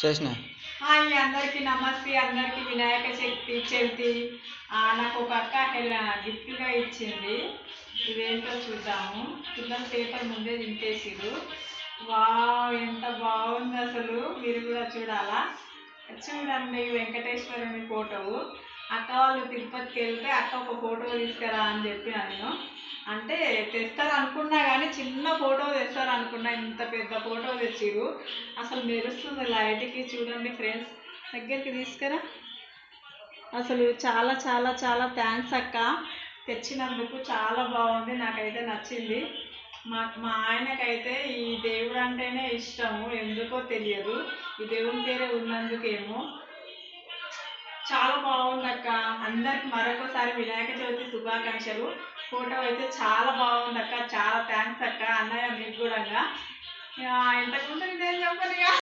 చేసిన హాయ్ అందరికీ నమస్తే. అందరికీ వినాయక చవితి నాకు ఒక అక్క గిఫ్ట్గా ఇచ్చింది. ఇదేంటో చూద్దాము. పిల్లలు పేపర్ ముందే దింపేసిరు. వావ్, ఎంత బాగుంది అసలు. మీరు కూడా చూడాలా. చూడండి, వెంకటేశ్వరుని ఫోటో. అక్క వాళ్ళు తిరుపతికి వెళ్తే అక్క ఒక ఫోటో తీసుకురా అని చెప్పిన నేను. అంటే తెస్తారు అనుకున్నా కానీ చిన్న ఫోటో తెస్తారు అనుకున్నా, ఇంత పెద్ద ఫోటో తెచ్చిరు. అసలు మెరుస్తుంది లైట్కి. చూడండి ఫ్రెండ్స్, దగ్గరికి తీసుకురా. అసలు చాలా చాలా చాలా థ్యాంక్స్ అక్క, తెచ్చినందుకు. చాలా బాగుంది, నాకైతే నచ్చింది. మా ఆయనకైతే ఈ దేవుడు అంటేనే ఇష్టము, ఎందుకో తెలియదు. ఈ దేవుని పేరే ఉన్నందుకేమో. చాలా బాగుంది అక్క. అందరికి మరొకసారి వినాయక చవితి శుభాకాంక్షలు. ఫోటో అయితే చాలా బాగుంది అక్క. చాలా థ్యాంక్స్ అక్క. అన్నయ్య మీకు కూడా. ఇంతకుముందు నేను చెప్పను.